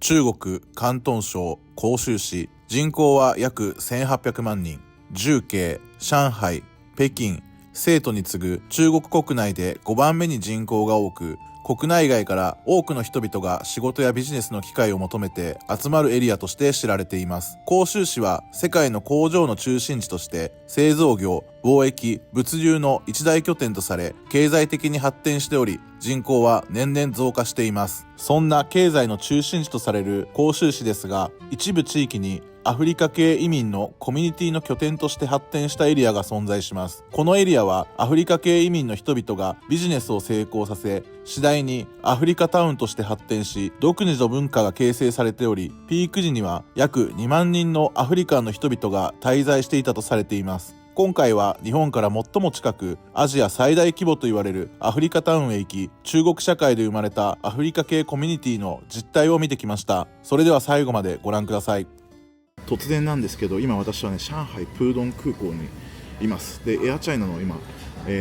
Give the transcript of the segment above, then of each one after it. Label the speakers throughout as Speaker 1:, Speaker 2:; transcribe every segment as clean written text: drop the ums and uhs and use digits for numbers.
Speaker 1: 中国広東省広州市、人口は約1800万人。重慶、上海、北京、成都に次ぐ中国国内で5番目に人口が多く、国内外から多くの人々が仕事やビジネスの機会を求めて集まるエリアとして知られています。広州市は世界の工場の中心地として製造業、貿易、物流の一大拠点とされ、経済的に発展しており、人口は年々増加しています。そんな経済の中心地とされる広州市ですが、一部地域にアフリカ系移民のコミュニティの拠点として発展したエリアが存在します。このエリアはアフリカ系移民の人々がビジネスを成功させ、次第にアフリカタウンとして発展し、独自の文化が形成されており、ピーク時には約2万人のアフリカンの人々が滞在していたとされています。今回は日本から最も近く、アジア最大規模と言われるアフリカタウンへ行き、中国社会で生まれたアフリカ系コミュニティの実態を見てきました。それでは最後までご覧ください。突然なんですけど、今私はね、上海プードン空港にいます。で、エアチャイナの今、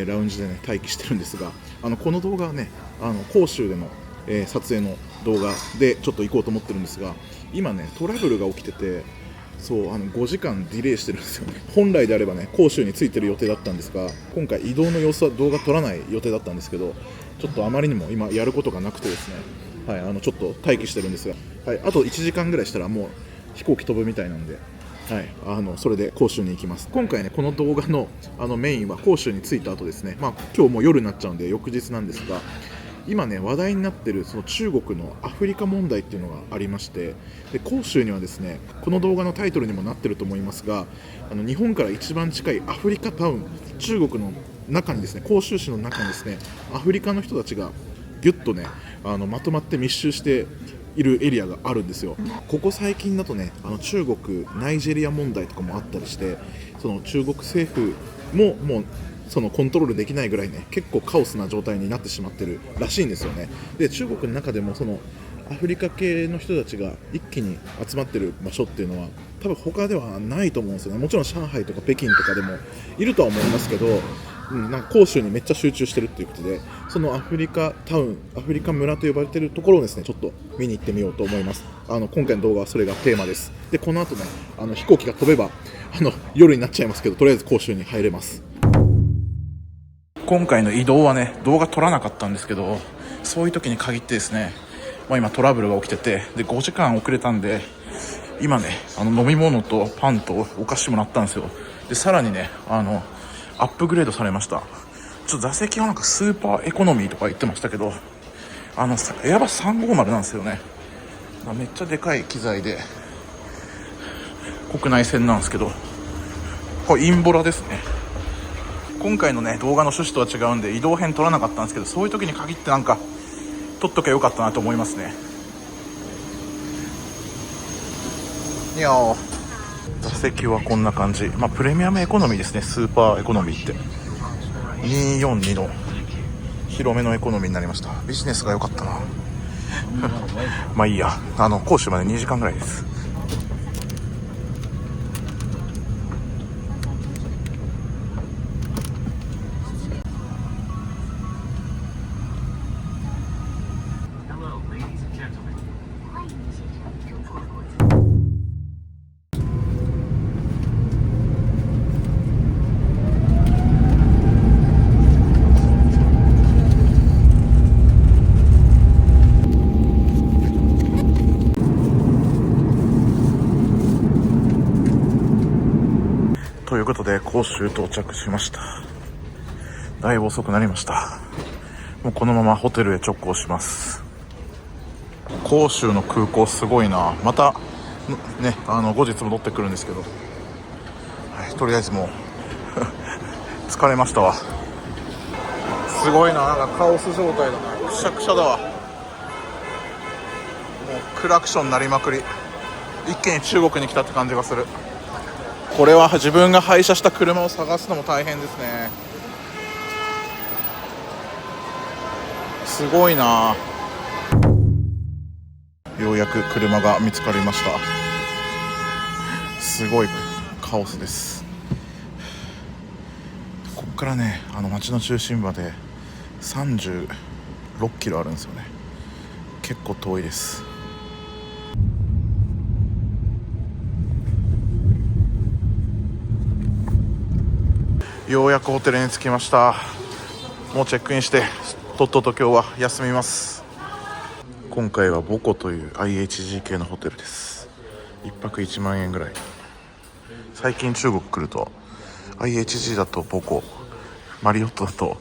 Speaker 1: ラウンジでね、待機してるんですが、この動画はね、広州での、撮影の動画でちょっと行こうと思ってるんですが、今ね、トラブルが起きてて、そう5時間ディレイしてるんですよね。本来であればね、広州に着いてる予定だったんですが、今回移動の様子は動画撮らない予定だったんですけど、ちょっとあまりにも今やることがなくてですね、はい、ちょっと待機してるんですが、はい、あと1時間ぐらいしたらもう飛行機飛ぶみたいなんで、はい、それで広州に行きます。今回ね、この動画のメインは広州に着いた後ですね。今日もう夜になっちゃうんで翌日なんですが、今ね話題になっているその中国のアフリカ問題っていうのがありまして、で広州にはですね、この動画のタイトルにもなってると思いますが、日本から一番近いアフリカタウン、中国の中にですね、広州市の中にですね、アフリカの人たちがギュッとねまとまって密集しているエリアがあるんですよ。ここ最近だとね、中国ナイジェリア問題とかもあったりして、その中国政府ももうそのコントロールできないぐらいね、結構カオスな状態になってしまってるらしいんですよね。で、中国の中でもそのアフリカ系の人たちが一気に集まってる場所っていうのは多分他ではないと思うんですよね。もちろん上海とか北京とかでもいるとは思いますけど、なんか広州にめっちゃ集中してるっていうことで、そのアフリカタウン、アフリカ村と呼ばれているところをですね、ちょっと見に行ってみようと思います。今回の動画はそれがテーマです。で、この後ね、飛行機が飛べば夜になっちゃいますけど、とりあえず広州に入れます。今回の移動はね、動画撮らなかったんですけど、そういう時に限ってですね、今トラブルが起きてて、で5時間遅れたんで、今ね飲み物とパンとお菓子もらったんですよ。でさらにねアップグレードされました。ちょっと座席はなんかスーパーエコノミーとか言ってましたけど、エアバス350なんですよね。めっちゃでかい機材で国内線なんですけど、これインボラですね。今回のね動画の趣旨とは違うんで移動編撮らなかったんですけど、そういう時に限ってなんか撮っときゃよかったなと思いますね。いやー、座席はこんな感じ。プレミアムエコノミーですね。スーパーエコノミーって242の広めのエコノミーになりました。ビジネスが良かったなまあいいや、広州まで2時間ぐらいです。ということで広州到着しました。だいぶ遅くなりました。もうこのままホテルへ直行します。広州の空港すごいな。またね後日戻ってくるんですけど、はい、とりあえずもう疲れましたわ。すごいな、なんかカオス状態だな。くしゃくしゃだわ。もうクラクション鳴りまくり。一気に中国に来たって感じがする。これは自分が廃車した車を探すのも大変ですね。すごいな。ようやく車が見つかりました。すごいカオスです。ここからね街の中心部まで36キロあるんですよね。結構遠いです。ようやくホテルに着きました。もうチェックインしてとっとと今日は休みます。今回はボコという IHG 系のホテルです。1泊1万円ぐらい。最近中国来ると IHG だとボコ、マリオットだと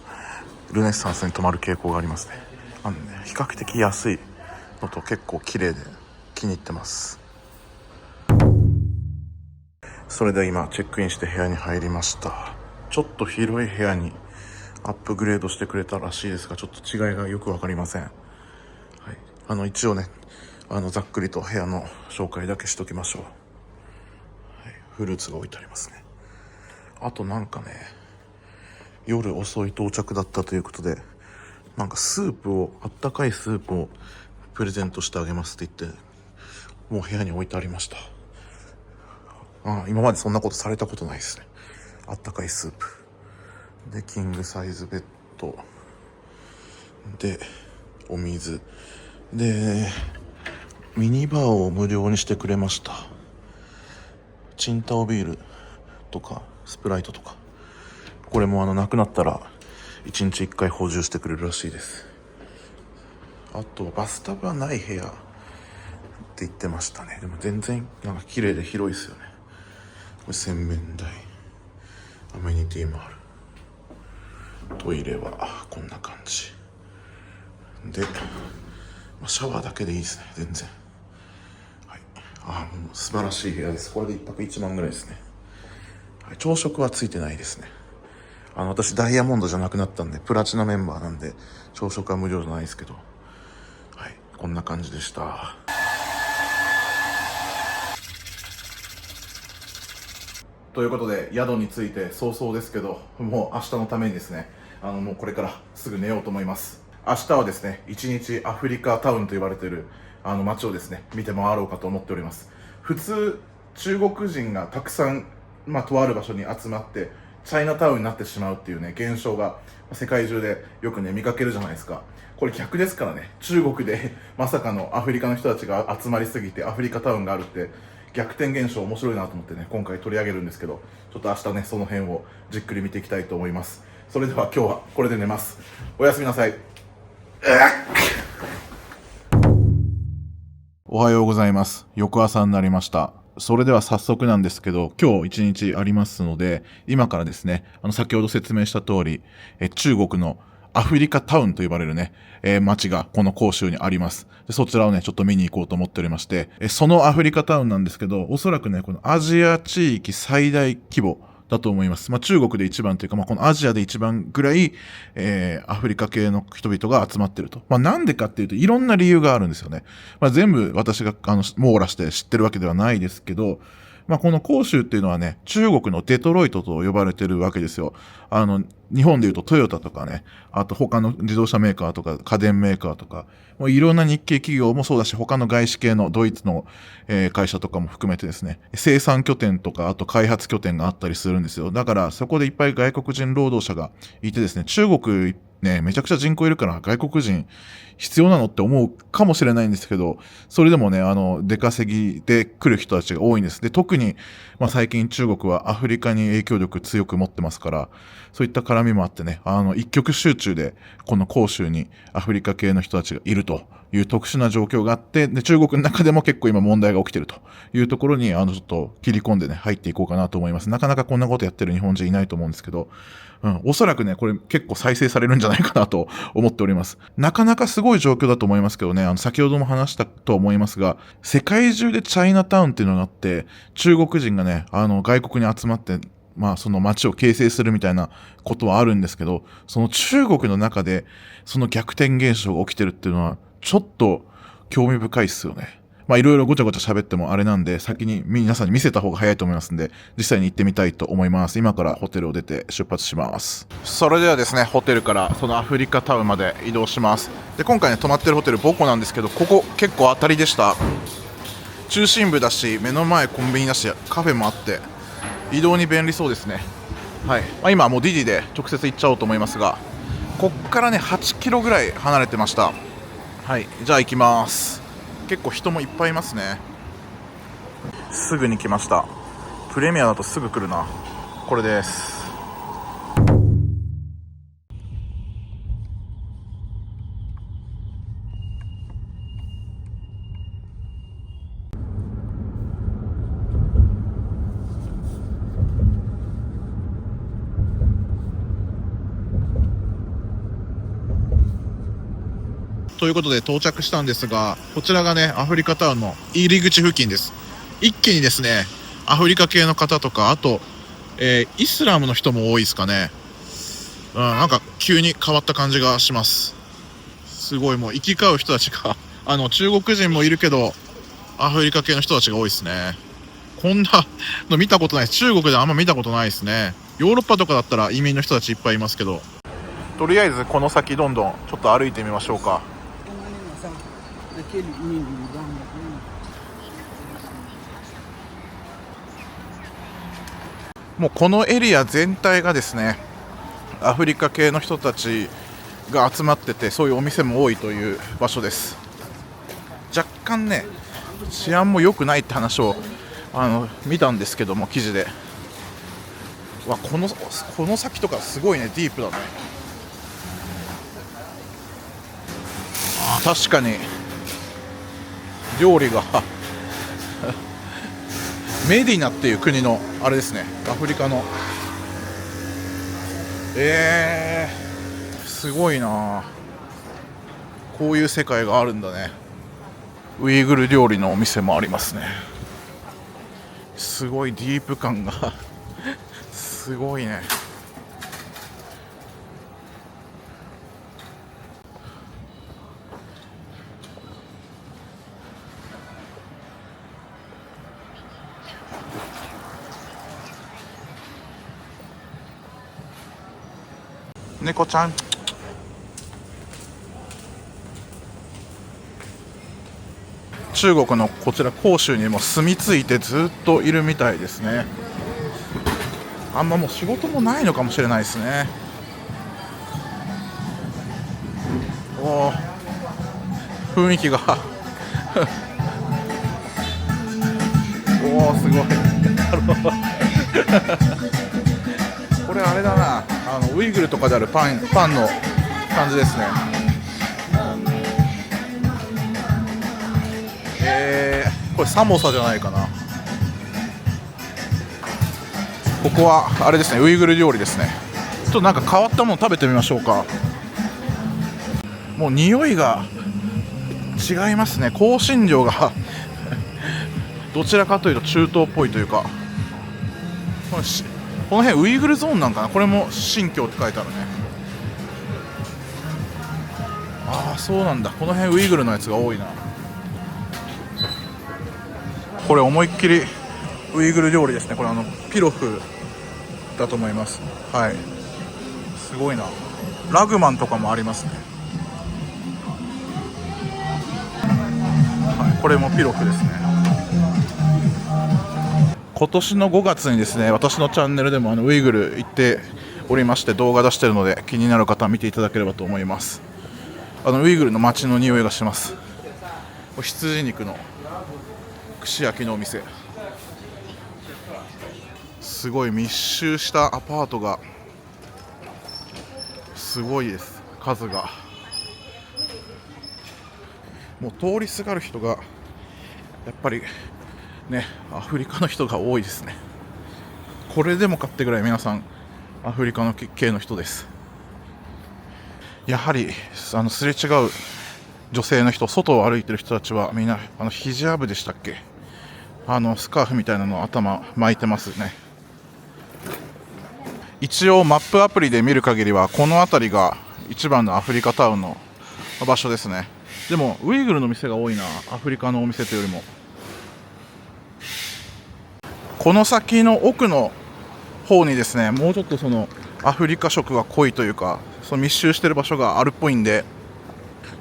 Speaker 1: ルネッサンスに泊まる傾向がありますね。比較的安いのと結構綺麗で気に入ってます。それでは今チェックインして部屋に入りました。ちょっと広い部屋にアップグレードしてくれたらしいですが、ちょっと違いがよくわかりません。はい、一応ね、ざっくりと部屋の紹介だけしときましょう。はい、フルーツが置いてありますね。あとなんかね、夜遅い到着だったということで、なんかあったかいスープをプレゼントしてあげますって言って、もう部屋に置いてありました。今までそんなことされたことないですね。あったかいスープで、キングサイズベッドで、お水で、ミニバーを無料にしてくれました。チンタオビールとかスプライトとか、これもなくなったら1日1回補充してくれるらしいです。あとバスタブはない部屋って言ってましたね。でも全然なんか綺麗で広いですよね。これ洗面台、アメニティもある。トイレはこんな感じで、シャワーだけでいいですね。全然、はい、もう素晴らしい部屋です。これで1泊1万ぐらいですね。はい、朝食はついてないですね。私ダイヤモンドじゃなくなったんでプラチナメンバーなんで朝食は無料じゃないですけど、はい、こんな感じでした。ということで宿に着いて早々ですけど、もう明日のためにですね、もうこれからすぐ寝ようと思います。明日はですね、一日アフリカタウンと言われている街をですね見て回ろうかと思っております。普通中国人がたくさん、とある場所に集まってチャイナタウンになってしまうっていうね現象が世界中でよくね見かけるじゃないですか。これ逆ですからね。中国でまさかのアフリカの人たちが集まりすぎてアフリカタウンがあるって逆転現象面白いなと思ってね、今回取り上げるんですけど、ちょっと明日ねその辺をじっくり見ていきたいと思います。それでは今日はこれで寝ます。おやすみなさい。おはようございます。翌朝になりました。それでは早速なんですけど、今日一日ありますので、今からですね、先ほど説明した通り、中国のアフリカタウンと呼ばれるね、街がこの広州にあります。でそちらをね、ちょっと見に行こうと思っておりまして、そのアフリカタウンなんですけど、おそらくね、このアジア地域最大規模だと思います。中国で一番というか、このアジアで一番ぐらい、アフリカ系の人々が集まってると。なんでかっていうと、いろんな理由があるんですよね。全部私が網羅して知ってるわけではないですけど、この広州っていうのはね、中国のデトロイトと呼ばれてるわけですよ。日本でいうとトヨタとかね、あと他の自動車メーカーとか家電メーカーとか、もういろんな日系企業もそうだし、他の外資系のドイツの、会社とかも含めてですね、生産拠点とか、あと開発拠点があったりするんですよ。だからそこでいっぱい外国人労働者がいてですね、中国ね、めちゃくちゃ人口いるから外国人必要なのって思うかもしれないんですけど、それでもね、出稼ぎで来る人たちが多いんです。で、特に、最近中国はアフリカに影響力強く持ってますから、そういった絡みもあってね、一極集中で、この広州にアフリカ系の人たちがいるという特殊な状況があって、で、中国の中でも結構今問題が起きているというところに、ちょっと切り込んでね、入っていこうかなと思います。なかなかこんなことやってる日本人いないと思うんですけど、おそらくね、これ結構再生されるんじゃないかなと思っております。なかなかすごい状況だと思いますけどね、先ほども話したと思いますが、世界中でチャイナタウンっていうのがあって、中国人がね、外国に集まって、その街を形成するみたいなことはあるんですけど、その中国の中で、その逆転現象が起きてるっていうのは、ちょっと興味深いっすよね。いろいろごちゃごちゃ喋ってもあれなんで、先に皆さんに見せた方が早いと思いますんで、実際に行ってみたいと思います。今からホテルを出て出発します。それではですね、ホテルからそのアフリカタウンまで移動します。で、今回ね、泊まってるホテルボコなんですけど、ここ結構当たりでした。中心部だし、目の前コンビニだし、カフェもあって、移動に便利そうですね。はい。今はもうディディで直接行っちゃおうと思いますが、こっからね、8キロぐらい離れてました。はい。じゃあ行きます。結構人もいっぱいいますね。すぐに来ました。プレミアだとすぐ来るな。これです。ということで到着したんですが、こちらがね、アフリカタウンの入り口付近です。一気にですね、アフリカ系の方とか、あと、イスラムの人も多いですかね。なんか急に変わった感じがします。すごいもう行き交う人たちが中国人もいるけど、アフリカ系の人たちが多いですね。こんなの見たことないです。中国であんま見たことないですね。ヨーロッパとかだったら移民の人たちいっぱいいますけど。とりあえずこの先どんどんちょっと歩いてみましょうか。もうこのエリア全体がですね、アフリカ系の人たちが集まってて、そういうお店も多いという場所です。若干ね、治安も良くないって話を見たんですけども、記事で。この先とかすごいね、ディープだね。確かに料理がメディナっていう国のあれですね、アフリカの。すごいな。こういう世界があるんだね。ウイグル料理のお店もありますね。すごいディープ感がすごいね。猫ちゃん。中国のこちら広州にも住み着いてずっといるみたいですね。あんまもう仕事もないのかもしれないですね。雰囲気がすごいこれあれだな、ウイグルとかであるパンの感じですね。これサモサじゃないかな。ここはあれですね、ウイグル料理ですね。ちょっとなんか変わったもの食べてみましょうか。もう匂いが違いますね。香辛料がどちらかというと中東っぽいというか、この辺ウイグルゾーンなんかな。これも新疆って書いてあるね。そうなんだ。この辺ウイグルのやつが多いな。これ思いっきりウイグル料理ですね。これピロフだと思います。はい、すごいな。ラグマンとかもありますね。これもピロフですね。今年の5月にですね、私のチャンネルでもウイグル行っておりまして、動画出してるので、気になる方は見ていただければと思います。ウイグルの街の匂いがします。羊肉の串焼きのお店、すごい密集したアパートがすごいです。数がもう通りすがる人がやっぱりね、アフリカの人が多いですね。これでもかってぐらい皆さんアフリカの系の人です。やはりすれ違う女性の人、外を歩いてる人たちはみんなヒジャブでしたっけ、スカーフみたいなのを頭巻いてますね。一応マップアプリで見る限りはこの辺りが一番のアフリカタウンの場所ですね。でもウイグルの店が多いな、アフリカのお店というよりも。この先の奥の方にですね、もうちょっとそのアフリカ色が濃いというか、その密集している場所があるっぽいんで、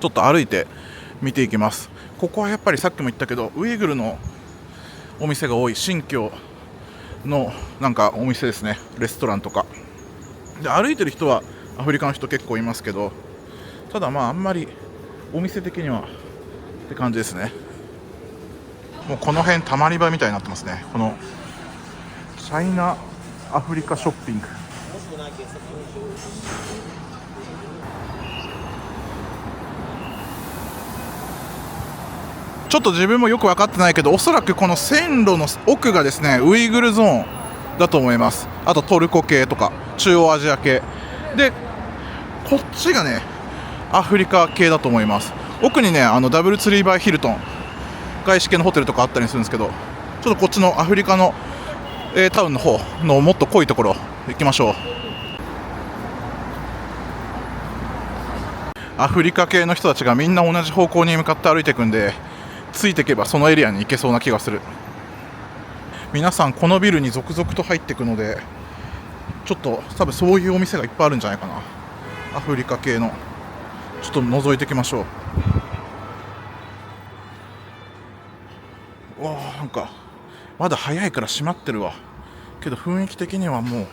Speaker 1: ちょっと歩いて見ていきます。ここはやっぱりさっきも言ったけどウイグルのお店が多い、新疆のなんかお店ですね、レストランとかで。歩いてる人はアフリカの人結構いますけど、ただあんまりお店的にはって感じですね。もうこの辺たまり場みたいになってますね。このチャイナアフリカショッピング。ちょっと自分もよく分かってないけど、おそらくこの線路の奥がですねウイグルゾーンだと思います。あとトルコ系とか中央アジア系で、こっちがねアフリカ系だと思います。奥にねダブルツリーバイヒルトン外資系のホテルとかあったりするんですけど、ちょっとこっちのアフリカの、タウンの方のもっと濃いところ行きましょう。アフリカ系の人たちがみんな同じ方向に向かって歩いていくんで、ついていけばそのエリアに行けそうな気がする。皆さんこのビルに続々と入っていくので、ちょっと多分そういうお店がいっぱいあるんじゃないかな。アフリカ系のちょっと覗いていきましょう。わあ、なんかまだ早いから閉まってるわ。けど雰囲気的にはもう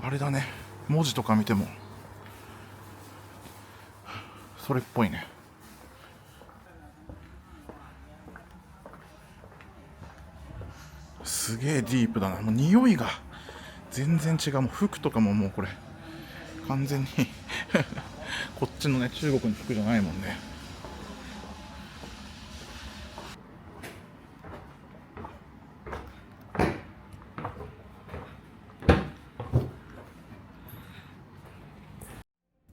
Speaker 1: あれだね、文字とか見てもそれっぽいね。すげえディープだな。もう匂いが全然違う。もう服とかももうこれ完全にこっちのね中国の服じゃないもんね。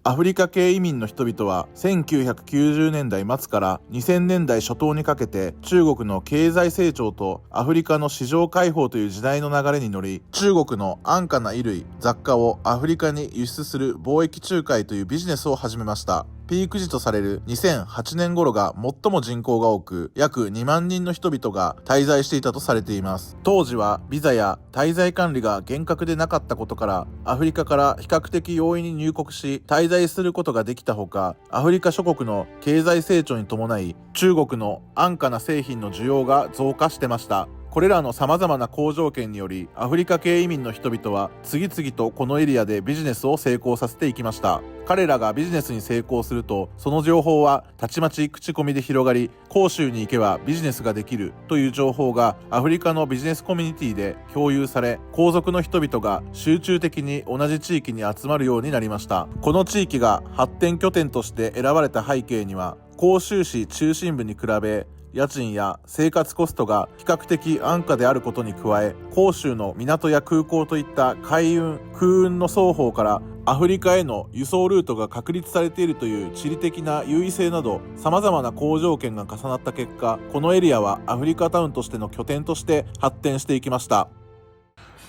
Speaker 1: アフリカ系移民の人々は1990年代末から2000年代初頭にかけて中国の経済成長とアフリカの市場開放という時代の流れに乗り、中国の安価な衣類、雑貨をアフリカに輸出する貿易仲介というビジネスを始めました。ピーク時とされる2008年頃が最も人口が多く、約2万人の人々が滞在していたとされています。当時はビザや滞在管理が厳格でなかったことから、アフリカから比較的容易に入国し滞在することができたほか、アフリカ諸国の経済成長に伴い中国の安価な製品の需要が増加してました。これらの様々な好条件により、アフリカ系移民の人々は次々とこのエリアでビジネスを成功させていきました。彼らがビジネスに成功すると、その情報はたちまち口コミで広がり、広州に行けばビジネスができるという情報がアフリカのビジネスコミュニティで共有され、皇族の人々が集中的に同じ地域に集まるようになりました。この地域が発展拠点として選ばれた背景には、広州市中心部に比べ家賃や生活コストが比較的安価であることに加え、広州の港や空港といった海運・空運の双方からアフリカへの輸送ルートが確立されているという地理的な優位性など様々な好条件が重なった結果、このエリアはアフリカタウンとしての拠点として発展していきました。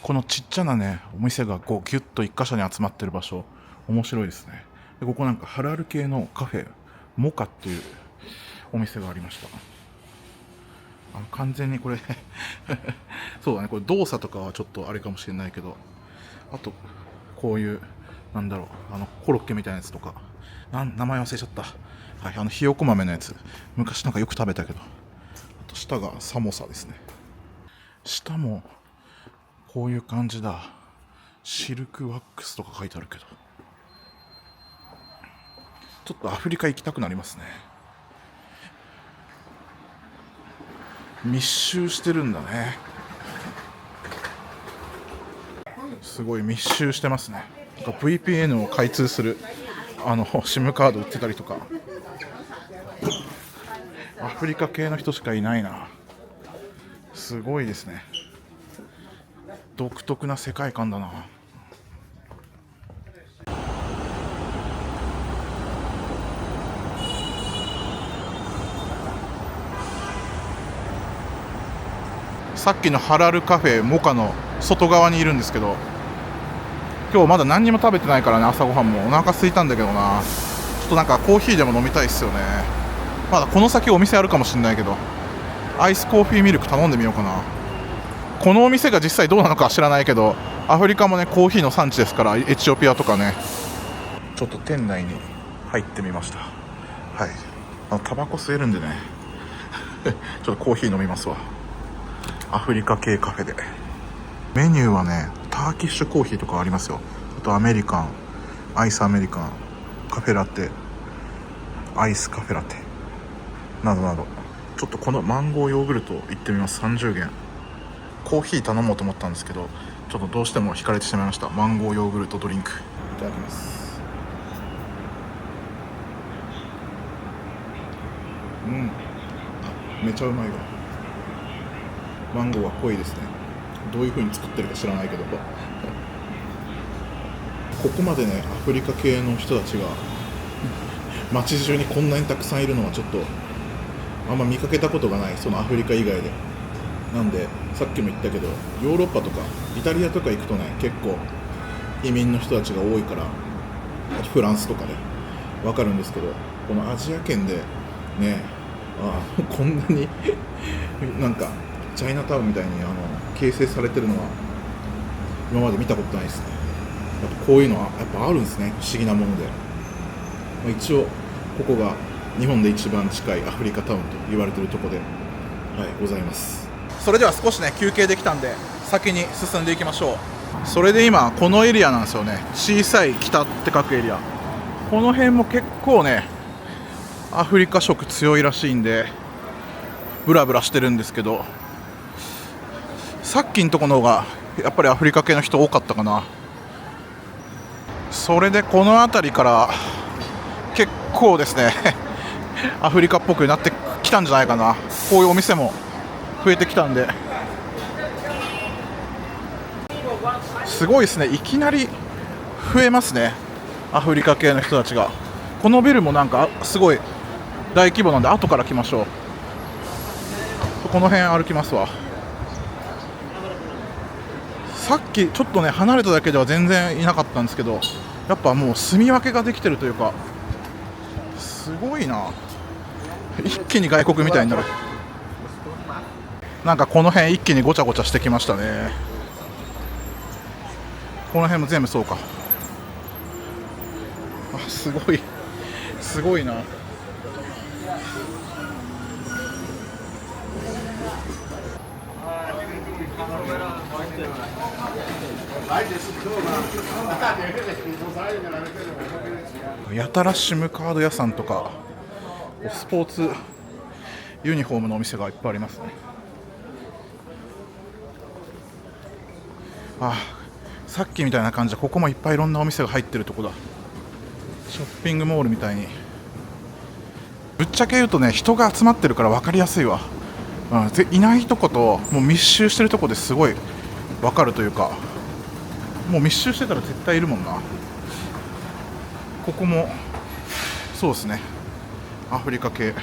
Speaker 1: このちっちゃなねお店がこうギュッと一箇所に集まってる場所、面白いですね。でここなんかハラル系のカフェモカっていうお店がありました。完全にこれそうだね、これ動作とかはちょっとあれかもしれないけど、あとこういうなんだろう、コロッケみたいなやつとか、名前忘れちゃった。はい、ひよこ豆のやつ、昔なんかよく食べたけど。あと下がサモサですね。下もこういう感じだ。シルクワックスとか書いてあるけど、ちょっとアフリカ行きたくなりますね。密集してるんだね。すごい密集してますね。VPN を開通するSIM カード売ってたりとか。アフリカ系の人しかいないな。すごいですね。独特な世界観だな。さっきのハラルカフェモカの外側にいるんですけど、今日まだ何にも食べてないからね。朝ごはんもお腹空いたんだけどな。ちょっとなんかコーヒーでも飲みたいっすよね。まだこの先お店あるかもしれないけど、アイスコーヒーミルク頼んでみようかな。このお店が実際どうなのかは知らないけど、アフリカもねコーヒーの産地ですから、エチオピアとかね。ちょっと店内に入ってみました。はい、タバコ吸えるんでねちょっとコーヒー飲みますわ。アフリカ系カフェで。メニューはねターキッシュコーヒーとかありますよ。あとアメリカン、アイスアメリカン、カフェラテ、アイスカフェラテなどなど。ちょっとこのマンゴーヨーグルトいってみます。30元。コーヒー頼もうと思ったんですけど、ちょっとどうしても惹かれてしまいました。マンゴーヨーグルトドリンクいただきます。めちゃうまいわ。マンゴーは濃いですね。どういう風に作ってるか知らないけどここまでねアフリカ系の人たちが街中にこんなにたくさんいるのはちょっとあんま見かけたことがない、そのアフリカ以外で。なんでさっきも言ったけど、ヨーロッパとかイタリアとか行くとね、結構移民の人たちが多いから、あとフランスとかで分かるんですけど、このアジア圏でね、こんなになんかチャイナタウンみたいに形成されてるのは今まで見たことないですね。やっぱこういうのはやっぱあるんですね、不思議なもので。一応ここが日本で一番近いアフリカタウンと言われているところで、ございます。それでは少しね休憩できたんで先に進んでいきましょう。それで今このエリアなんですよね。小さい北って書くエリア、この辺も結構ねアフリカ色強いらしいんでブラブラしてるんですけど、さっきのとこの方がやっぱりアフリカ系の人多かったかな。それでこの辺りから結構ですねアフリカっぽくなってきたんじゃないかな。こういうお店も増えてきたんで、すごいですね。いきなり増えますね、アフリカ系の人たちが。このビルもなんかすごい大規模なんで後から来ましょう。この辺歩きますわ。さっきちょっとね離れただけでは全然いなかったんですけど、やっぱもう住み分けができてるというか、すごいな。一気に外国みたいになる。なんかこの辺一気にごちゃごちゃしてきましたね。この辺も全部そうか。すごいすごいな。やたらシムカード屋さんとかスポーツユニフォームのお店がいっぱいありますね。さっきみたいな感じでここもいっぱいいろんなお店が入ってるとこだ。ショッピングモールみたいに。ぶっちゃけ言うとね、人が集まってるから分かりやすいわ。いないとこともう密集してるとこですごい分かるというか、もう密集してたら絶対いるもんな。ここもそうですね、アフリカ系。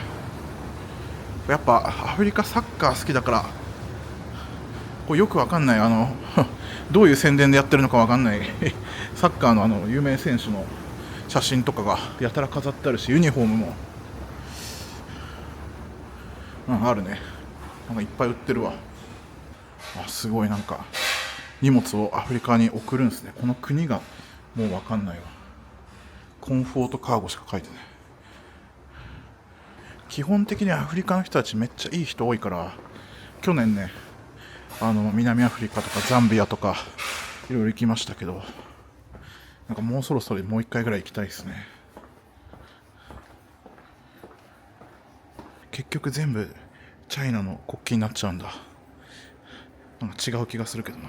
Speaker 1: やっぱアフリカサッカー好きだから、これよくわかんないどういう宣伝でやってるのかわかんないサッカーの有名選手の写真とかがやたら飾ってあるし、ユニフォームも、あるね。なんかいっぱい売ってるわ。すごい、なんか荷物をアフリカに送るんですね。この国がもうわかんないわ。コンフォートカーゴしか書いてない。基本的にアフリカの人たちめっちゃいい人多いから、去年ね南アフリカとかザンビアとかいろいろ行きましたけど、なんかもうそろそろもう一回ぐらい行きたいですね。結局全部チャイナの国旗になっちゃうんだ。なんか違う気がするけどな。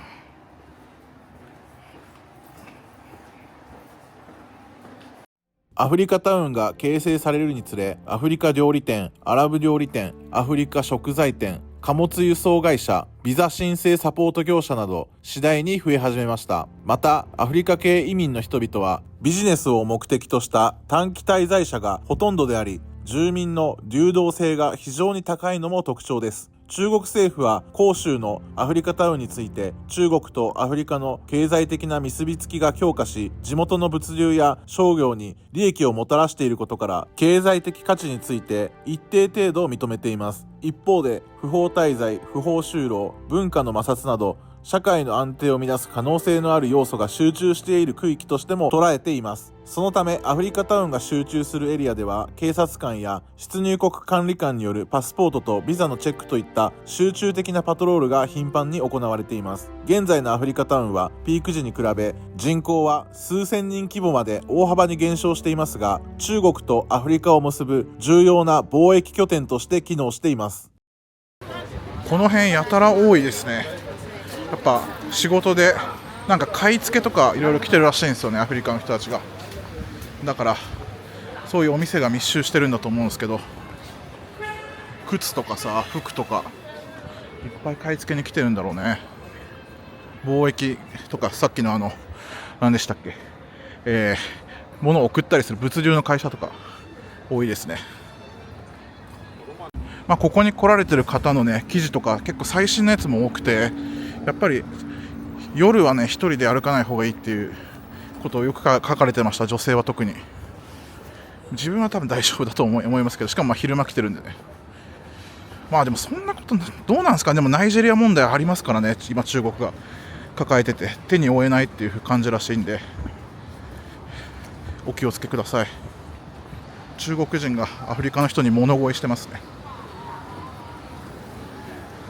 Speaker 1: アフリカタウンが形成されるにつれ、アフリカ料理店、アラブ料理店、アフリカ食材店、貨物輸送会社、ビザ申請サポート業者など次第に増え始めました。また、アフリカ系移民の人々はビジネスを目的とした短期滞在者がほとんどであり、住民の流動性が非常に高いのも特徴です。中国政府は広州のアフリカタウンについて、中国とアフリカの経済的な結びつきが強化し、地元の物流や商業に利益をもたらしていることから、経済的価値について一定程度認めています。一方で、不法滞在、不法就労、文化の摩擦など、社会の安定を乱す可能性のある要素が集中している区域としても捉えています。そのため、アフリカタウンが集中するエリアでは、警察官や出入国管理官によるパスポートとビザのチェックといった集中的なパトロールが頻繁に行われています。現在のアフリカタウンはピーク時に比べ人口は数千人規模まで大幅に減少していますが、中国とアフリカを結ぶ重要な貿易拠点として機能しています。この辺やたら多いですね。やっぱ仕事でなんか買い付けとかいろいろ来てるらしいんですよね、アフリカの人たちが。だからそういうお店が密集してるんだと思うんですけど、靴とかさ、服とかいっぱい買い付けに来てるんだろうね。貿易とか、さっきの何でしたっけ、物を送ったりする物流の会社とか
Speaker 2: 多いですね。ここに来られてる方のね記事とか結構最新のやつも多くて、やっぱり夜はね一人で歩かない方がいいっていうことをよく書かれてました。女性は特に。自分は多分大丈夫だと思いますけど、しかも昼間来てるんでね。でもそんなことどうなんですかね。でもナイジェリア問題ありますからね、今中国が抱えてて手に負えないっていう感じらしいんで、お気をつけください。中国人がアフリカの人に物乞いしてますね。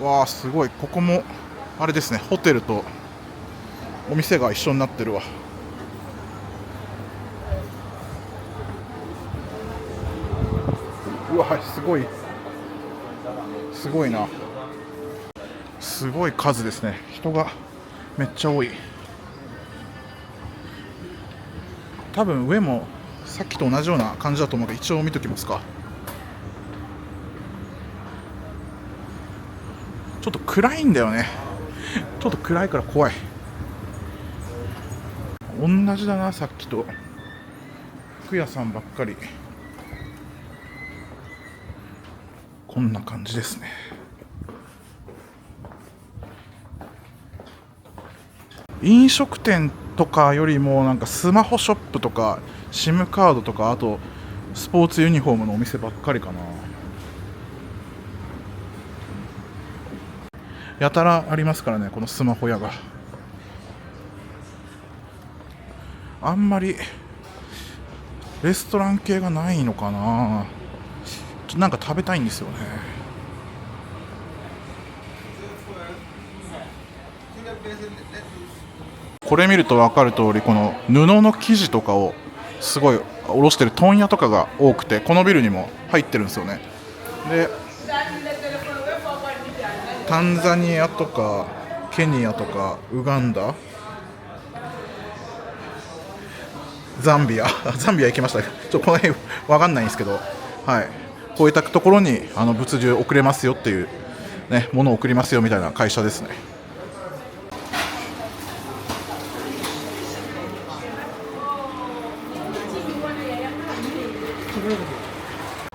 Speaker 2: わあすごい、ここもあれですね、ホテルとお店が一緒になってるわ。うわすごいな、すごい数ですね。人がめっちゃ多い。多分上もさっきと同じような感じだと思うので一応見ときますか。ちょっと暗いんだよね。ちょっと暗いから怖い。同じだな、さっきと。服屋さんばっかり。こんな感じですね。飲食店とかよりもなんかスマホショップとか SIM カードとか、あとスポーツユニフォームのお店ばっかりかな。やたらありますからね、このスマホ屋が。あんまりレストラン系がないのかな。なんか食べたいんですよね。これ見ると分かる通り、この布の生地とかをすごい卸してる問屋とかが多くて、このビルにも入ってるんですよね。でタンザニアとかケニアとかウガンダ、ザンビア行きました。この辺分かんないんですけど、はい、こういったところに物流送れますよっていう、ね、物を送りますよみたいな会社ですね。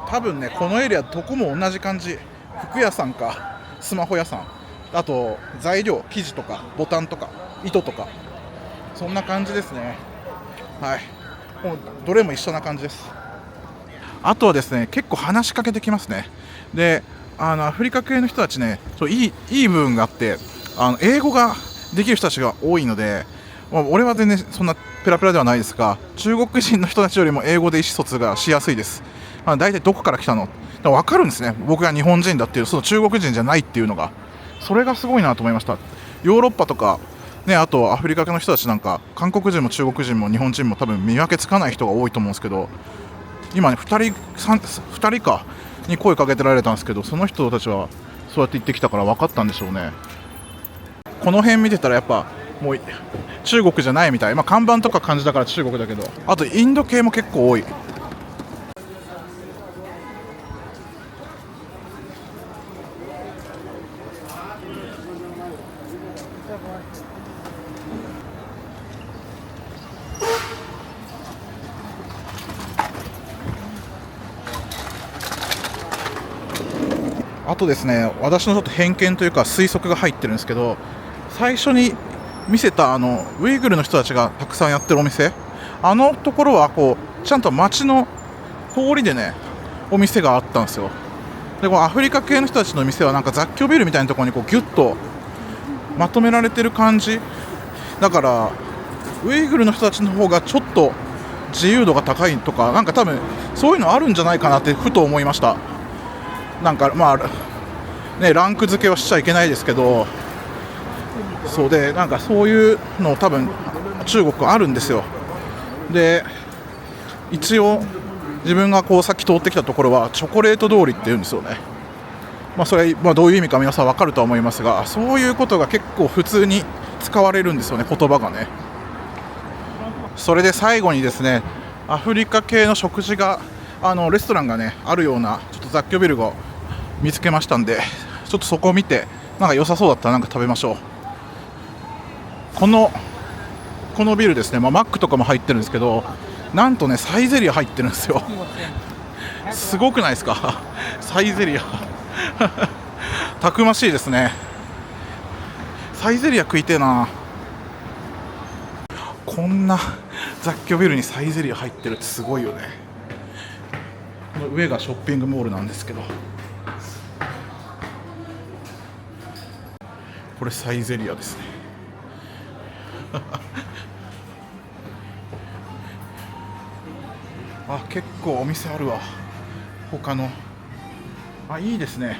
Speaker 2: 多分ね、このエリアどこも同じ感じ。服屋さんかスマホ屋さん、あと材料、生地とかボタンとか糸とか、そんな感じですね。はい、もうどれも一緒な感じです。あとはですね、結構話しかけてきますね。でアフリカ系の人たちね、いい部分があって、英語ができる人たちが多いので、俺は全然そんなペラペラではないですが、中国人の人たちよりも英語で意思疎通がしやすいです。大体どこから来たの分かるんですね。僕が日本人だっていう、その中国人じゃないっていうのが、それがすごいなと思いました。ヨーロッパとかね、あとアフリカ系の人たちなんか、韓国人も中国人も日本人も多分見分けつかない人が多いと思うんですけど、今ね2人かに声かけてられたんですけど、その人たちはそうやって言ってきたから分かったんでしょうね。この辺見てたらやっぱもう中国じゃないみたい。看板とか感じだから中国だけど、あとインド系も結構多い。あとですね、私のちょっと偏見というか推測が入ってるんですけど、最初に見せたウイグルの人たちがたくさんやってるお店、ところはちゃんと街の通りでねお店があったんですよ。でアフリカ系の人たちの店はなんか雑居ビルみたいなところにギュッとまとめられてる感じだから、ウイグルの人たちの方がちょっと自由度が高いとか、なんか多分そういうのあるんじゃないかなってふと思いました。なんかランク付けはしちゃいけないですけど、そうでなんかそういうの多分中国あるんですよ。で一応自分がさっき通ってきたところはチョコレート通りって言うんですよね。それどういう意味か皆さん分かるとは思いますが、そういうことが結構普通に使われるんですよね、言葉がね。それで最後にですね、アフリカ系の食事がレストランがねあるようなちょっと雑居ビルが見つけましたんで、ちょっとそこを見てなんか良さそうだったらなんか食べましょう。このビルですね、マックとかも入ってるんですけど、なんとねサイゼリヤ入ってるんですよ。すごくないですかサイゼリアたくましいですね。サイゼリア食いてえな。こんな雑居ビルにサイゼリア入ってるってすごいよね。この上がショッピングモールなんですけど、これサイゼリアですねあ、結構お店あるわ。他のいいですね。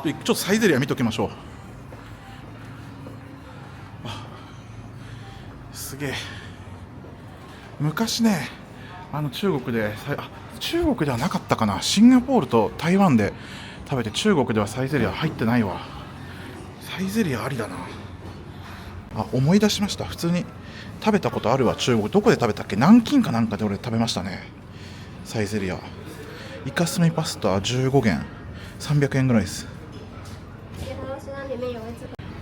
Speaker 2: ちょっとサイゼリア見ときましょう。すげえ。昔ね、中国で中国ではなかったかな。シンガポールと台湾で食べて、中国ではサイゼリア入ってないわ。サイゼリアありだな。思い出しました。普通に食べたことあるわ。中国どこで食べたっけ。南京かなんかで俺食べましたね、サイゼリア。イカスミパスタ15元300円ぐらいです。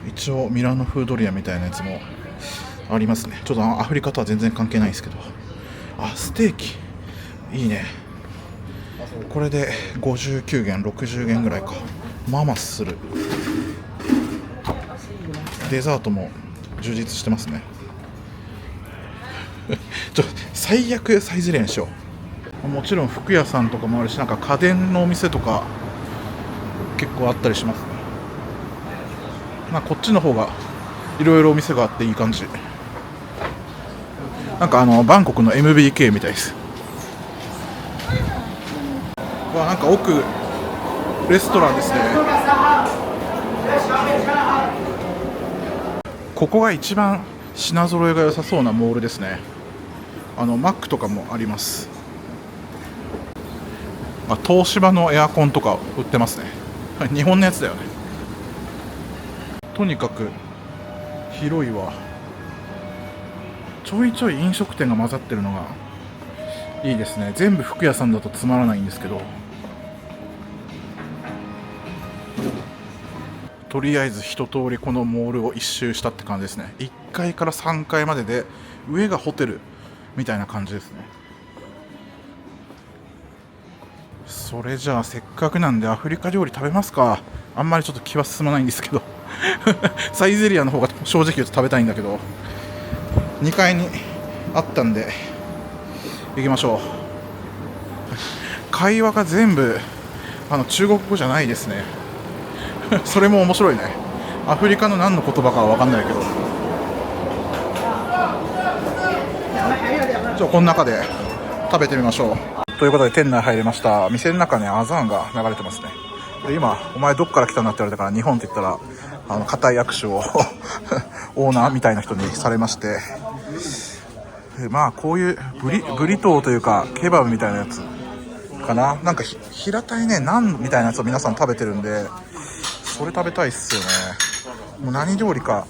Speaker 2: 一応ミラノ風ドリアみたいなやつもありますね。ちょっとアフリカとは全然関係ないですけど、ステーキいいね。これで59元60元ぐらいか。まあまあする。デザートも充実してますね最悪サイゼリアにしよう。もちろん服屋さんとかもあるし、なんか家電のお店とか結構あったりしますね。こっちの方がいろいろお店があっていい感じ。なんかバンコクの MBK みたいです。なんか奥レストランですね。ここが一番品揃えが良さそうなモールですね。マックとかもあります。東芝のエアコンとか売ってますね日本のやつだよね。とにかく広いわ。ちょいちょい飲食店が混ざってるのがいいですね。全部服屋さんだとつまらないんですけど、とりあえず一通りこのモールを一周したって感じですね。1階から3階までで、上がホテルみたいな感じですね。それじゃあせっかくなんでアフリカ料理食べますか。あんまりちょっと気は進まないんですけどサイゼリアの方が正直言うと食べたいんだけど、2階にあったんで行きましょう。会話が全部中国語じゃないですねそれも面白いね。アフリカの何の言葉かは分かんないけど、この中で食べてみましょう。ということで店内入りました。店の中ね、アザーンが流れてますね。で今お前どっから来たんだって言われたから、日本って言ったら固い握手をオーナーみたいな人にされまして、こういうブリトーというかケバブみたいなやつかな。なんか平たいね、ナンみたいなやつを皆さん食べてるんで、それ食べたいっすよね。もう何料理か、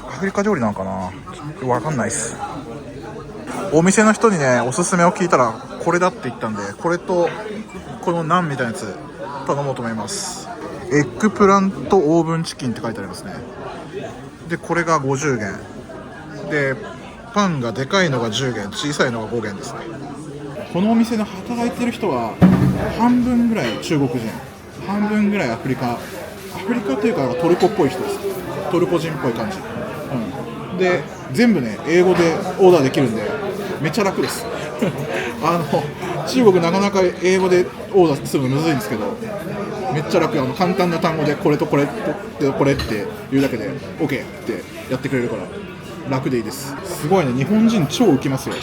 Speaker 2: アフリカ料理なのかな、わかんないっす。お店の人にねおすすめを聞いたらこれだって言ったんで、これとこのナンみたいなやつ頼もうと思います。エッグプラントオーブンチキンって書いてありますね。でこれが50元で、パンがでかいのが10元、小さいのが5元ですね。このお店の働いてる人は半分ぐらい中国人、半分ぐらいアフリカというかトルコっぽい人です。トルコ人っぽい感じ、で全部ね英語でオーダーできるんでめっちゃ楽です中国なかなか英語でオーダーするのむずいんですけど、めっちゃ楽。簡単な単語でこれとこれとこれって言うだけで OK ってやってくれるから楽でいいです。すごいね、日本人超ウケますよ。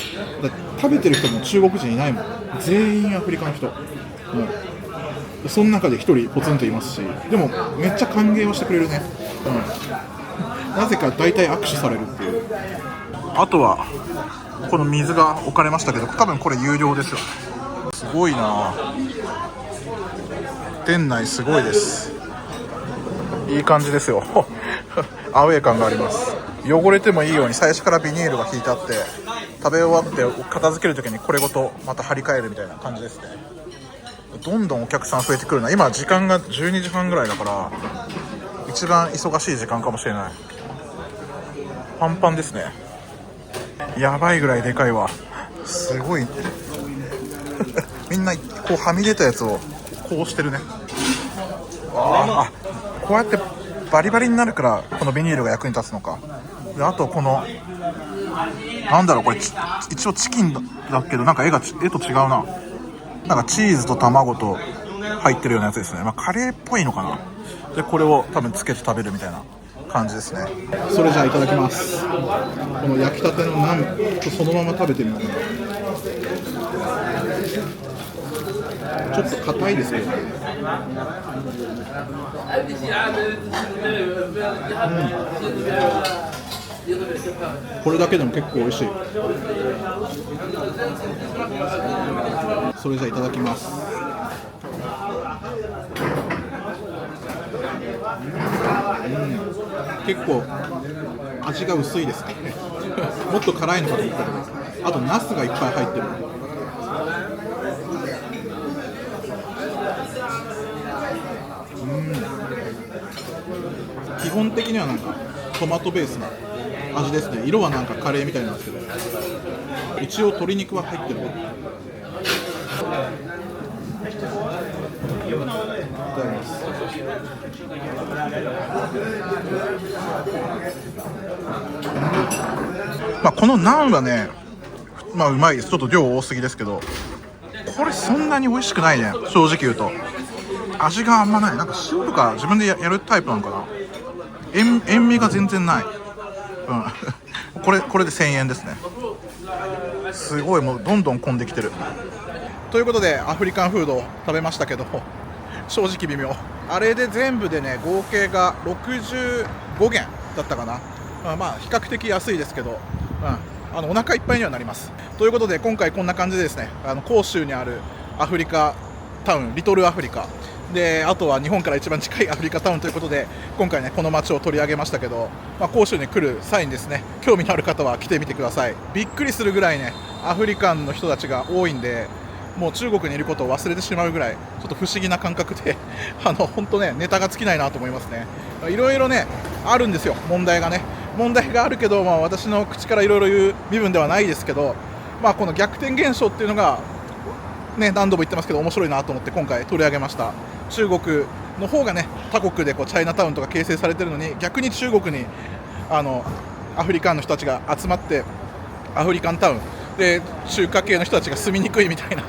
Speaker 2: だ食べてる人も中国人いないもん、全員アフリカの人、その中で一人ポツンといますし、でもめっちゃ歓迎をしてくれるね、なぜか大体握手されるっていう。あとはこの水が置かれましたけど、多分これ有料ですよね。すごいな、店内すごいです。いい感じですよアウェー感があります。汚れてもいいように最初からビニールが引いてあって、食べ終わって片付けるときにこれごとまた張り替えるみたいな感じですね。どんどんお客さん増えてくるな。今時間が12時半ぐらいだから一番忙しい時間かもしれない。パンパンですね。やばいぐらいでかいわ。すごいみんなこうはみ出たやつをこうしてるね。あ、こうやってバリバリになるからこのビニールが役に立つのか。であとこのなんだろう、これ一応チキンだけどなんか絵と違うな。なんかチーズと卵と入ってるようなやつですね。まあカレーっぽいのかな。でこれを多分つけて食べるみたいな感じですね。それじゃあいただきます。この焼きたてのナンとそのまま食べてみようかな。ちょっと硬いですけどね。これだけでも結構美味しい。それじゃあいただきます。結構味が薄いですね。もっと辛いのかと思ったけど、あとナスがいっぱい入ってる。基本的にはなんかトマトベースな味ですね。色はなんかカレーみたいなんですけど、一応鶏肉は入ってる。いただきます。まあこのナンはね、まあうまいです。ちょっと量多すぎですけど、これそんなに美味しくないね、正直言うと。味があんまない。なんか塩とか自分でやるタイプなのかな。塩味が全然ない。これで1000円ですね。すごい、もうどんどん混んできてる。ということでアフリカンフードを食べましたけど、正直微妙。あれで全部でね、合計が65元だったかな。まあ比較的安いですけど、お腹いっぱいにはなります。ということで今回こんな感じでですね、広州にあるアフリカタウン、リトルアフリカで、あとは日本から一番近いアフリカタウンということで、今回ねこの街を取り上げましたけど、広州に来る際にですね、興味のある方は来てみてください。びっくりするぐらいね、アフリカンの人たちが多いんで、もう中国にいることを忘れてしまうぐらいちょっと不思議な感覚で本当ね、ネタが尽きないなと思いますね。いろいろねあるんですよ、問題があるけど、私の口からいろいろ言う身分ではないですけど、この逆転現象っていうのがね、何度も言ってますけど面白いなと思って今回取り上げました。中国の方がね、他国でこうチャイナタウンとか形成されてるのに、逆に中国にアフリカンの人たちが集まってアフリカンタウンで中華系の人たちが住みにくいみたいな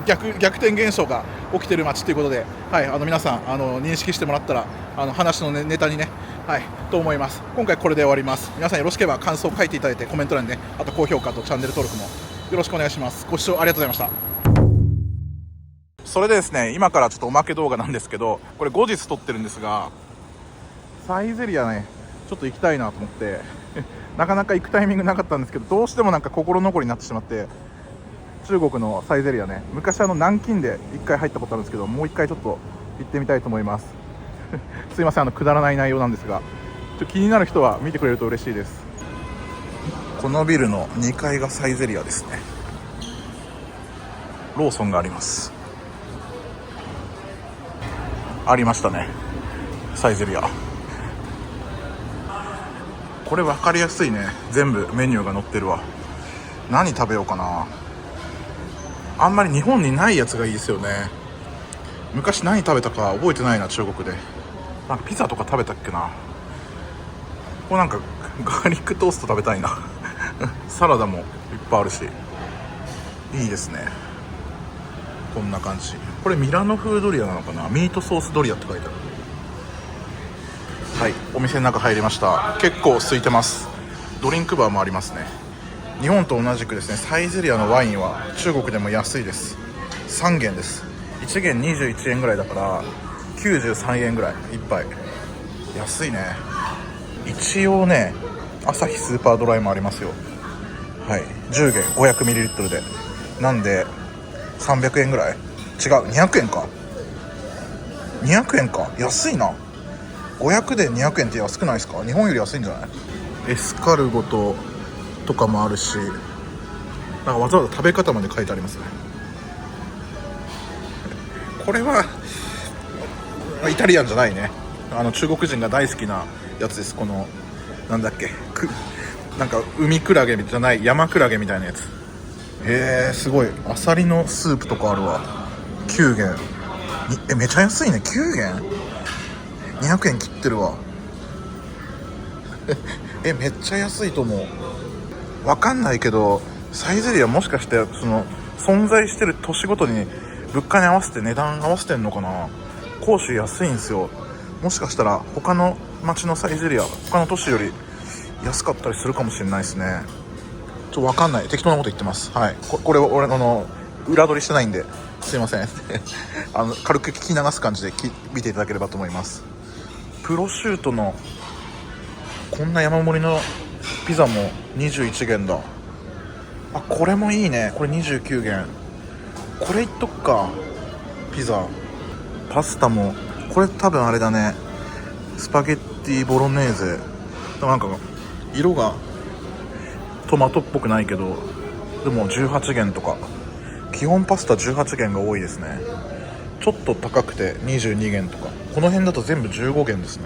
Speaker 2: 逆転現象が起きてる街ということで、皆さん認識してもらったら話のネタにね、と思います。今回これで終わります。皆さんよろしければ感想を書いていただいて、コメント欄にね、あと高評価とチャンネル登録もよろしくお願いします。ご視聴ありがとうございました。それでですね、今からちょっとおまけ動画なんですけど、これ後日撮ってるんですが、サイゼリアねちょっと行きたいなと思ってなかなか行くタイミングなかったんですけど、どうしてもなんか心残りになってしまって、中国のサイゼリアね、昔南京で1回入ったことあるんですけど、もう1回ちょっと行ってみたいと思いますすいません、くだらない内容なんですが、気になる人は見てくれると嬉しいです。このビルの2階がサイゼリアですね。ローソンがあります。ありましたね、サイゼリア。これ分かりやすいね、全部メニューが載ってるわ。何食べようかな。あんまり日本にないやつがいいですよね。昔何食べたか覚えてないな、中国で。なんかピザとか食べたっけな。これなんかガーリックトースト食べたいなサラダもいっぱいあるし、いいですね。こんな感じ。これミラノ風ドリアなのかな。ミートソースドリアって書いてある。はい、お店の中入りました。結構空いてます。ドリンクバーもありますね。日本と同じくですね、サイゼリアのワインは中国でも安いです。3元です。1元21円ぐらいだから93円ぐらい1杯。安いね。一応ね、アサヒスーパードライもありますよ。はい、10元 500ml で、なんで300円ぐらい。違う、200円か。200円か、安いな。500で200円って安くないですか。日本より安いんじゃない。エスカルゴとかもあるし、なんかわざわざ食べ方まで書いてありますね。これはイタリアンじゃないね。中国人が大好きなやつです。このなんだっけ、なんか海クラゲじゃない、山クラゲみたいなやつ。へえ、すごい。アサリのスープとかあるわ。9元に、めちゃ安いね。9元200円切ってるわ。めっちゃ安いと思う。わかんないけど、サイゼリヤもしかしてその存在してる年ごとに物価に合わせて値段合わせてんのかな。甲州安いんですよ。もしかしたら他の町のサイゼリヤ、他の都市より安かったりするかもしれないですね。わかんない、適当なこと言ってます。はい、これを俺裏取りしてないんですいません軽く聞き流す感じで見ていただければと思います。プロシュートのこんな山盛りのピザも21元だ。あ、これもいいね。これ29元。これいっとくか。ピザ、パスタもこれ多分あれだね、スパゲッティボロネーゼ。なんか色がトマトっぽくないけど、でも18元とか。基本パスタ18元が多いですね。ちょっと高くて22元とか。この辺だと全部15元ですね。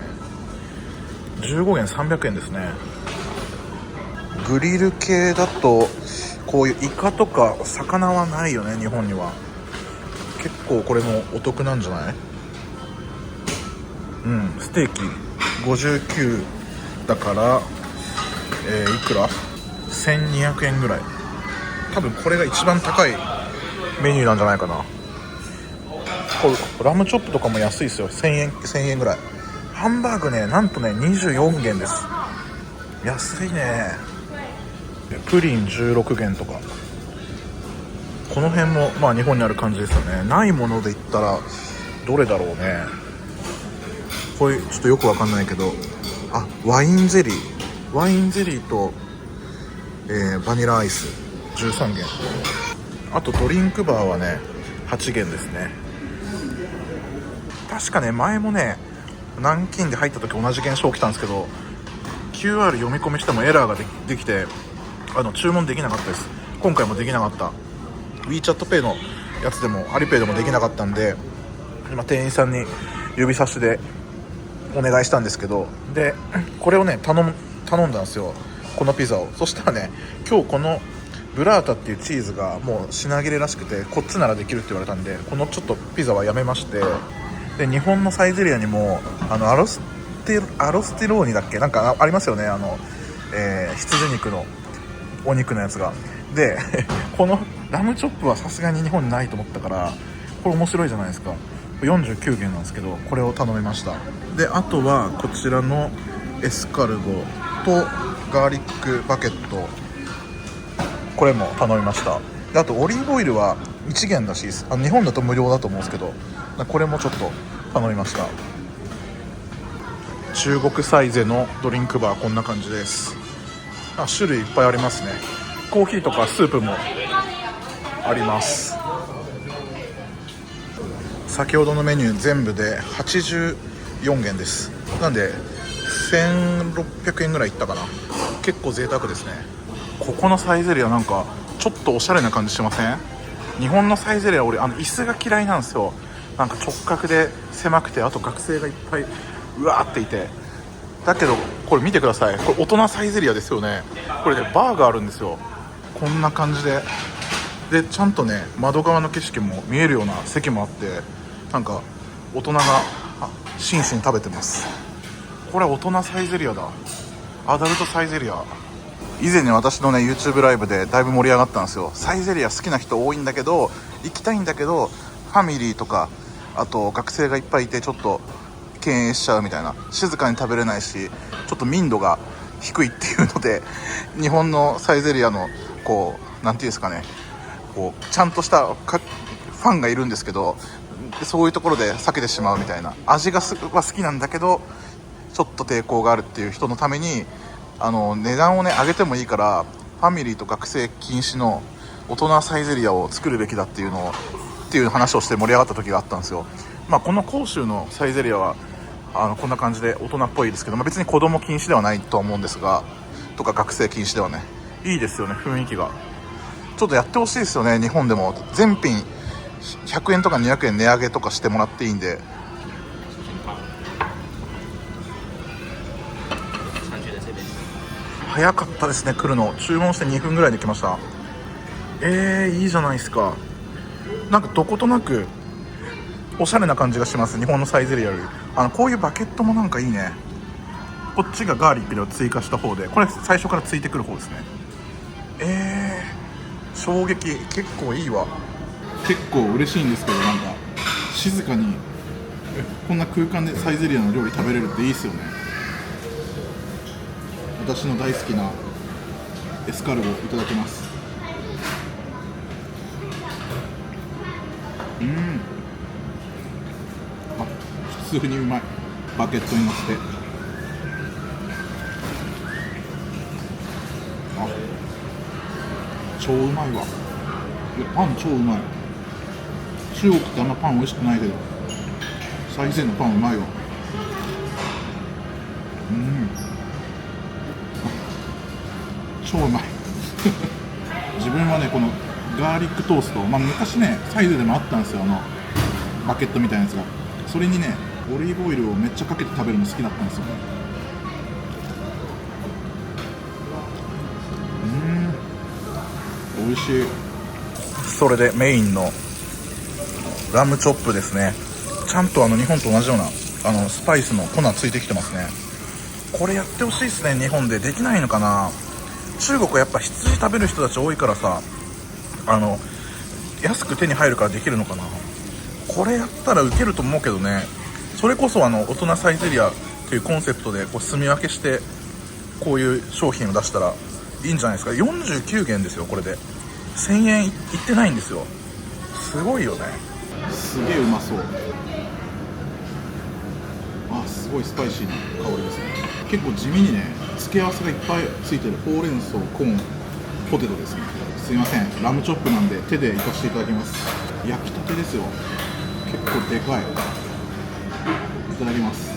Speaker 2: 15元300円ですね。グリル系だとこういうイカとか魚はないよね、日本には。結構これもお得なんじゃない？ステーキ59だから、いくら1200円ぐらい。多分これが一番高いメニューなんじゃないかな。これラムチョップとかも安いですよ。1000円ぐらい。ハンバーグね、なんとね24元です。安いね。プリン16元とか。この辺もまあ日本にある感じですよね。ないもので言ったらどれだろうね。これちょっとよくわかんないけど、ワインゼリーと、バニラアイス13元。あとドリンクバーはね8元ですね。確かね、前もね南京で入った時同じ現象起きたんですけど、 QR 読み込みしてもエラーができて注文できなかったです。今回もできなかった。 WeChatPay のやつでもアリペイでもできなかったんで、今店員さんに指差しでお願いしたんですけど、でこれをね頼んだんですよ、このピザを。そしたらね、今日このブラータっていうチーズがもう品切れらしくて、こっちならできるって言われたんで、このちょっとピザはやめまして、で日本のサイゼリヤにもアロステローニだっけ、なんかありますよね、羊肉のお肉のやつが。でこのラムチョップはさすがに日本にないと思ったから、これ面白いじゃないですか。49元なんですけど、これを頼みました。であとはこちらのエスカルゴとガーリックバケット、これも頼みました。であとオリーブオイルは1元らしいです。日本だと無料だと思うんですけど、これもちょっと頼みました。中国サイゼのドリンクバーこんな感じです。種類いっぱいありますね。コーヒーとかスープもあります。先ほどのメニュー全部で84元です。なんで1600円ぐらいいったかな。結構贅沢ですね。ここのサイゼリヤなんかちょっとおしゃれな感じしません？日本のサイゼリヤ、俺椅子が嫌いなんですよ。なんか直角で狭くて、あと学生がいっぱいうわーっていて。だけどこれ見てください、これ大人サイゼリヤですよね。これねバーがあるんですよ。こんな感じでちゃんとね窓側の景色も見えるような席もあって、なんか大人が心身食べてます。これ大人サイゼリヤだ。アダルトサイゼリヤ。以前に私のね YouTube ライブでだいぶ盛り上がったんですよ。サイゼリヤ好きな人多いんだけど、行きたいんだけどファミリーとかあと学生がいっぱいいてちょっと敬遠しちゃうみたいな、静かに食べれないしちょっと民度が低いっていうので、日本のサイゼリヤのこうなんていうんですかね、こうちゃんとしたファンがいるんですけど、そういうところで避けてしまうみたいな。味は好きなんだけどちょっと抵抗があるっていう人のために値段をね上げてもいいからファミリーと学生禁止の大人サイゼリヤを作るべきだっていう話をして盛り上がった時があったんですよ。この広州のサイゼリヤはこんな感じで大人っぽいですけど、別に子供禁止ではないと思うんですが、とか学生禁止ではね、いいですよね、雰囲気が。ちょっとやってほしいですよね、日本でも全品100円とか200円値上げとかしてもらっていいんで。早かったですね来るの。注文して2分ぐらいで来ました。いいじゃないですか。なんかどことなくおしゃれな感じがします、日本のサイゼリヤより。こういうバケットもなんかいいね。こっちがガーリックで追加した方で、これ最初からついてくる方ですね。衝撃、結構いいわ。結構嬉しいんですけど、なんか静かにこんな空間でサイゼリヤの料理食べれるっていいっすよね。私の大好きなエスカルゴいただきます。普通にうまい。バケットに乗せて、超うまいわ。パン超うまい。中国ってあんまパン美味しくないけど、サイゼのパンうまいわ。超うまい自分はね、このガーリックトースト、昔ねサイズでもあったんですよ、バケットみたいなやつが。それにねオリーブオイルをめっちゃかけて食べるの好きだったんですよね。美味しい。それでメインのラムチョップですね。ちゃんと日本と同じようなスパイスの粉ついてきてますね。これやってほしいですね、日本で。できないのかな。中国はやっぱ羊食べる人たち多いからさ、安く手に入るからできるのかな。これやったらウケると思うけどね。それこそ大人サイゼリヤっていうコンセプトでこう住み分けしてこういう商品を出したらいいんじゃないですか。49元ですよ、これで1000円いってないんですよ。すごいよね。すげえうまそう。すごいスパイシーな香りですね。結構地味にね付け合わせがいっぱいついてるほうれん草、コーン、ポテトですね。すいません、ラムチョップなんで手でいかせていただきます。焼きたてですよ。結構でかい。いただきます。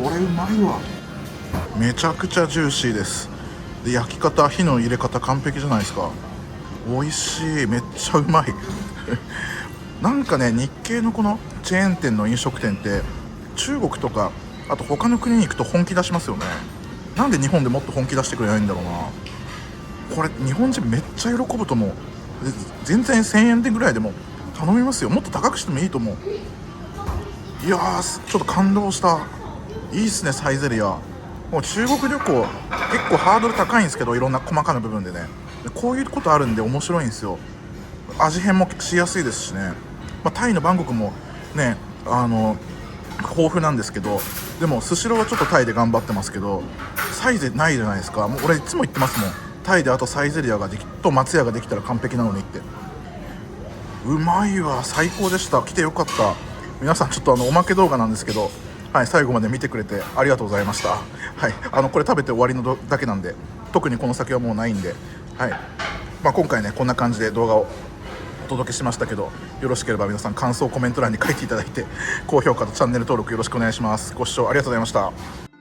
Speaker 2: これうまいわ。めちゃくちゃジューシーです。で、焼き方、火の入れ方完璧じゃないですか。美味しい、めっちゃうまいなんかね、日系のこのチェーン店の飲食店って中国とかあと他の国に行くと本気出しますよね。なんで日本でもっと本気出してくれないんだろうな。これ日本人めっちゃ喜ぶと思う。で全然1000円でぐらいでも頼みますよ。もっと高くしてもいいと思う。いやー、ちょっと感動した。いいっすね、サイゼリヤ。もう中国旅行結構ハードル高いんですけど、いろんな細かな部分でね。でこういうことあるんで面白いんですよ。味変もしやすいですしね。タイのバンコクもね豊富なんですけど、でもスシローはちょっとタイで頑張ってますけど、サイゼないじゃないですか。もう俺いつも言ってますもん。タイであとサイゼリヤがと松屋ができたら完璧なのにって。うまいわ、最高でした。来てよかった。皆さんちょっとおまけ動画なんですけど、はい、最後まで見てくれてありがとうございました。はい、これ食べて終わりのだけなんで、特にこの先はもうないんで、はい、今回ねこんな感じで動画をお届けしましたけど、よろしければ皆さん感想コメント欄に書いていただいて、高評価とチャンネル登録よろしくお願いします。ご視聴ありがとうございました。